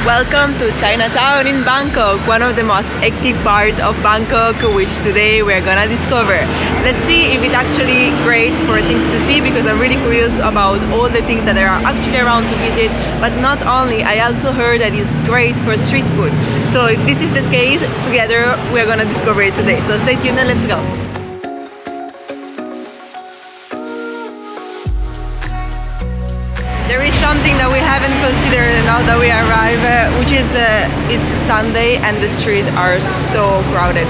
Welcome to Chinatown in Bangkok, one of the most active parts of Bangkok, which today we're gonna discover. Let's see if it's actually great for things to see, because I'm really curious about all the things that are actually around to visit. But not only, I also heard that it's great for street food. So if this is the case, together we're gonna discover it today. So stay tuned and let's go. There is something that we haven't considered now that we arrive, which is it's Sunday and the streets are so crowded.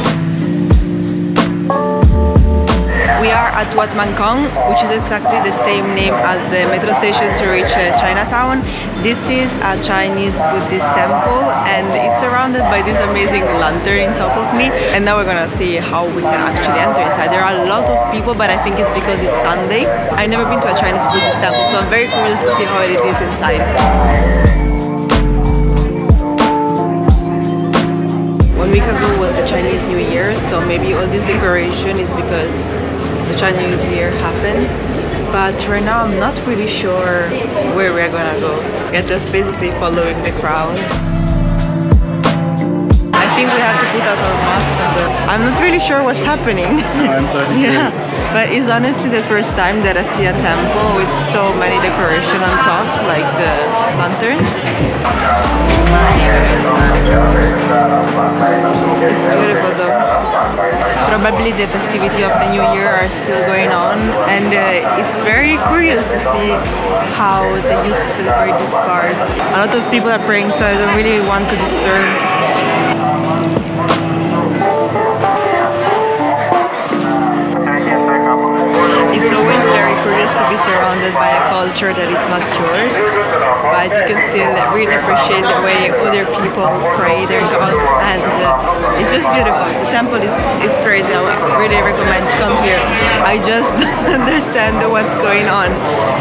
We are at Wat Mang Kong, which is exactly the same name as the metro station to reach Chinatown. This is a Chinese Buddhist temple and it's surrounded by this amazing lantern on top of me. And now we're gonna see how we can actually enter inside. There are a lot of people, but I think it's because it's Sunday. I've never been to a Chinese Buddhist temple, so I'm very curious to see how it is inside. 1 week ago was the Chinese New Year, so maybe all this decoration is because the Chinese New Year happened. But right now I'm not really sure where we're gonna go. We're just basically following the crowd. I think we have to put out our masks. I'm not really sure what's happening. I'm so confused. Yeah, but it's honestly the first time that I see a temple with so many decoration on top, like the lanterns. It's beautiful though. Probably the festivity of the New Year are still going on, and it's very curious to see how they used to celebrate this part. A lot of people are praying, so I don't really want to disturb. It's always very curious to be surrounded by a culture that is not yours, but you can still really appreciate the way other people pray their gods, and it's just beautiful. The temple is crazy. I really recommend to come here. I just don't understand what's going on,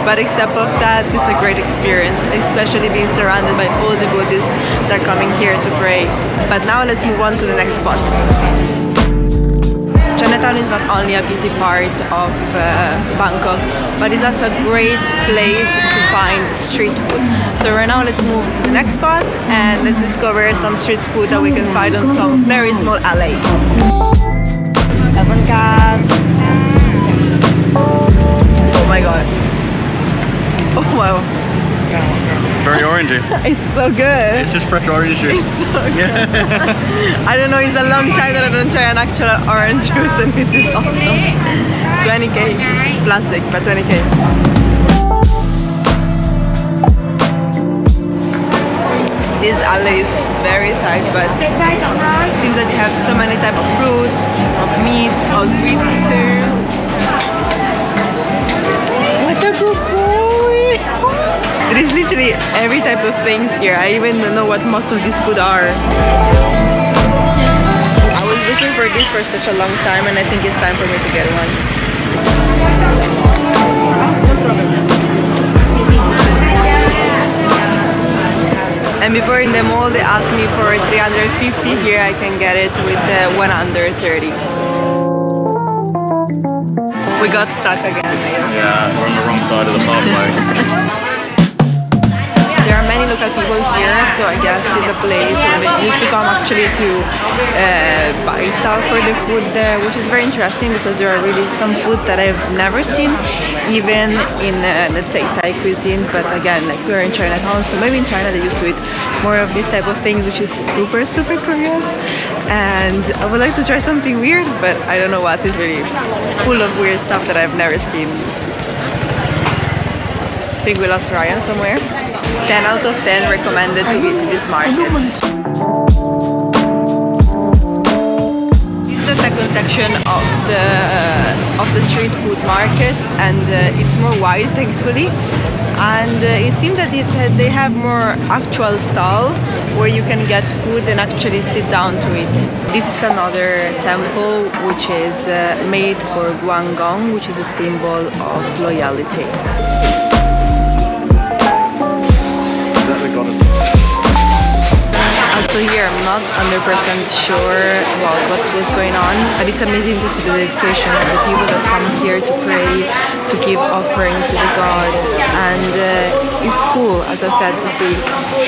but except of that, it's a great experience, especially being surrounded by all the Buddhists that are coming here to pray. But now let's move on to the next spot. Chinatown is not only a busy part of Bangkok, but it's also a great place to find street food. So right now let's move to the next spot and let's discover some street food that we can find on some very small alley. Oh my god. Oh wow. Very orangey. It's so good. It's just fresh orange juice. It's so good. I don't know, it's a long time that I don't try an actual orange juice, and this is awesome. 20k. Plastic, but 20k. This alley is very tight, but it seems that you have so many types of fruits, of meat, of sweets too. What a good boy! There is literally every type of things here. I even don't know what most of these food are. I was looking for this for such a long time, and I think it's time for me to get one. And before in the mall they asked me for 350, here I can get it with 130. We got stuck again. Yeah, we're on the wrong side of the pathway. There are many local people here, so I guess it's a place where they used to come actually to buy stuff for the food there, which is very interesting because there are really some food that I've never seen, even in let's say Thai cuisine. But again, like we're in Chinatown, so maybe in China they used to eat more of this type of things, which is super curious. And I would like to try something weird, but I don't know what. Is really full of weird stuff that I've never seen. I think we lost Ryan somewhere. 10 out of 10 recommended to visit this market. This is the second section of the street food market, and it's more wide, thankfully. And it seems that they have more actual stall where you can get food and actually sit down to it. This is another temple which is made for Guanggong, which is a symbol of loyalty. Also here I'm not 100% sure about what's going on, but it's amazing to see the dedication of the people that come here to pray, to give offering to the gods, and it's cool, as I said, to see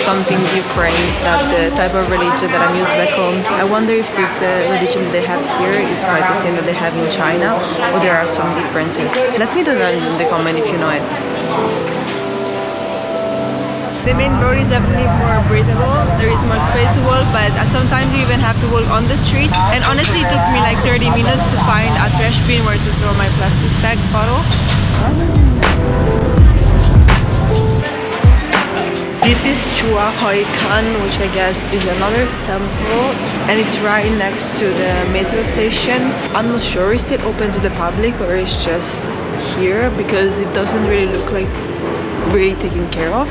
something different, not the type of religion that I'm used back home. I wonder if this religion they have here is quite the same that they have in China, or there are some differences. Let me know that in the comment if you know it. The main road is definitely more breathable, there is more space to walk, but sometimes you even have to walk on the street. And honestly it took me like 30 minutes to find a trash bin where to throw my plastic bag bottle. This is Chua Hoi Khan, which I guess is another temple, and it's right next to the metro station. I'm not sure it's still open to the public or it's just here, because it doesn't really look like really taken care of,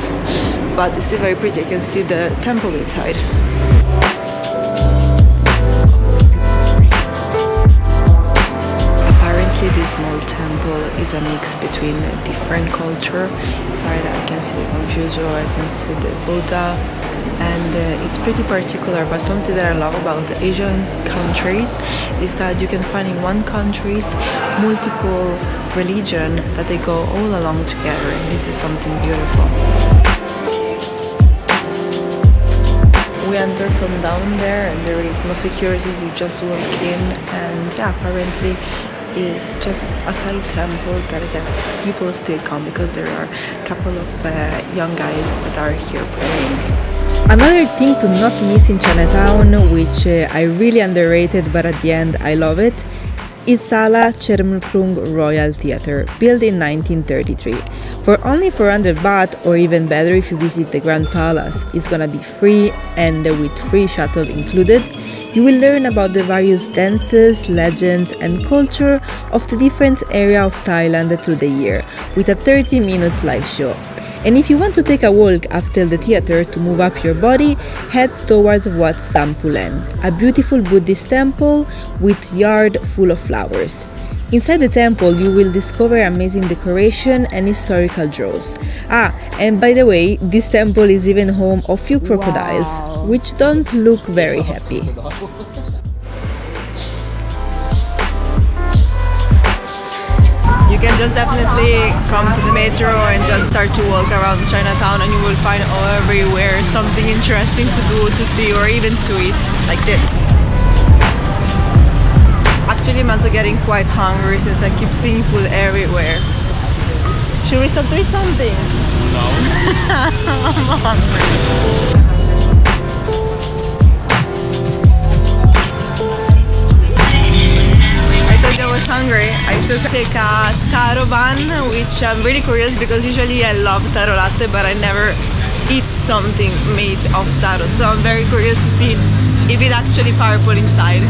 but it's still very pretty. You can see the temple inside. Apparently this small temple is a mix between different culture. Right, I can see the Confucius, I can see the Buddha, and it's pretty particular. But something that I love about the Asian countries is that you can find in one country multiple religion that they go all along together, and this is something beautiful. We enter from down there and there is no security, you just walk in, and yeah, apparently is just a side temple that I guess people still come because there are a couple of young guys that are here praying. Another thing to not miss in Chinatown, which I really underrated but at the end I love it, is Sala Chermkrung Royal Theatre, built in 1933. For only 400 baht, or even better if you visit the Grand Palace, it's gonna be free and with free shuttle included. You will learn about the various dances, legends and culture of the different area of Thailand through the year, with a 30 minutes live show. And if you want to take a walk after the theater to move up your body, head towards Wat Samphulen, a beautiful Buddhist temple with yard full of flowers. Inside the temple you will discover amazing decoration and historical draws. And by the way, this temple is even home of few crocodiles, which don't look very happy. You can just definitely come to the metro and just start to walk around Chinatown, and you will find everywhere something interesting to do, to see, or even to eat, like this. Actually, I'm also getting quite hungry since I keep seeing food everywhere. Should we stop to eat something? No. I'm hungry. I was hungry. I took a taro bun, which I'm really curious because usually I love taro latte, but I never eat something made of taro. So I'm very curious to see if it's actually powerful inside.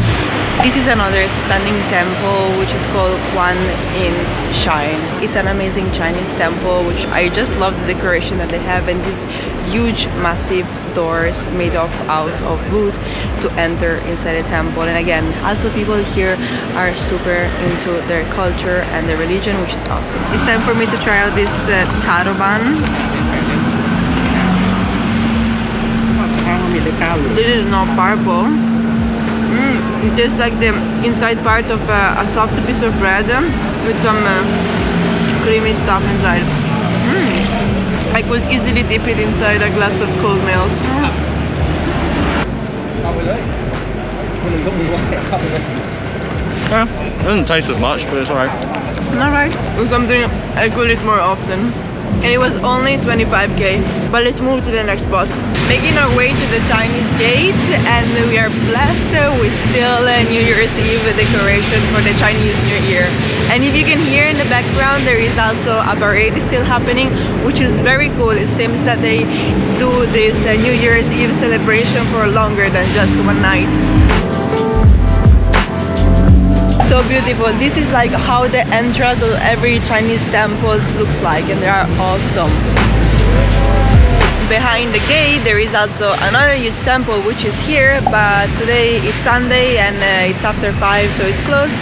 This is another stunning temple which is called Quan Yin Shrine. It's an amazing Chinese temple which I just love the decoration that they have, and these huge massive doors made out of wood to enter inside the temple. And again, also people here are super into their culture and their religion, which is awesome. It's time for me to try out this taro bun. This is not purple. It tastes like the inside part of a soft piece of bread with some creamy stuff inside. I could easily dip it inside a glass of cold milk. It doesn't taste as much, but it's alright. Alright, it's something I could eat more often. And it was only 25k. But let's move to the next spot. Making our way to the Chinese gate, and we are blessed with still a New Year's Eve decoration for the Chinese New Year. And if you can hear in the background, there is also a parade still happening, which is very cool. It seems that they do this New Year's Eve celebration for longer than just one night. So beautiful. This is like how the entrance of every Chinese temple looks like, and they are awesome. Behind the gate there is also another huge temple which is here, but today it's Sunday and it's after 5, so it's closed.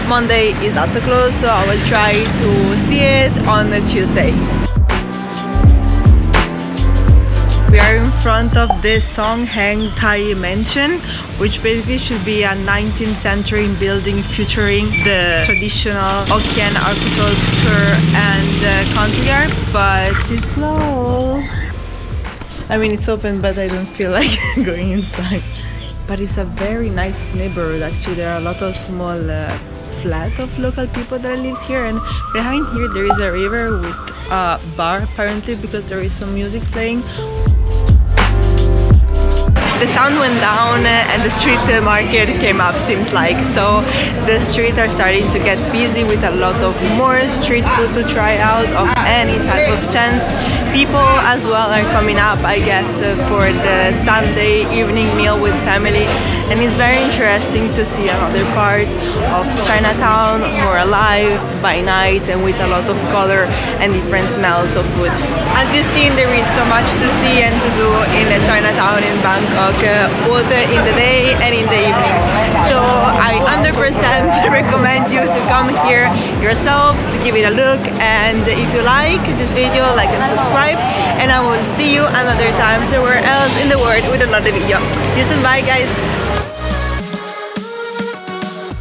Monday is also closed, so I will try to see it on Tuesday. We are in front of the Songheng Thai Mansion, which basically should be a 19th century building featuring the traditional Hokkien architecture and country art, but it's closed. I mean, it's open, but I don't feel like going inside. But it's a very nice neighborhood. Actually, there are a lot of small flat of local people that lives here, and behind here there is a river with a bar apparently because there is some music playing. The sound went down and the street market came up, seems like. So the streets are starting to get busy with a lot of more street food to try out of any type of chance. People as well are coming up, I guess, for the Sunday evening meal with family. And it's very interesting to see another part of Chinatown, more alive by night and with a lot of color and different smells of food. As you've seen, there is so much to see and to do in Chinatown in Bangkok, both in the day and in the evening. So I 100% recommend you to come here yourself, to give it a look, and if you like this video, like and subscribe, and I will see you another time somewhere else in the world with another video. See you soon, bye guys!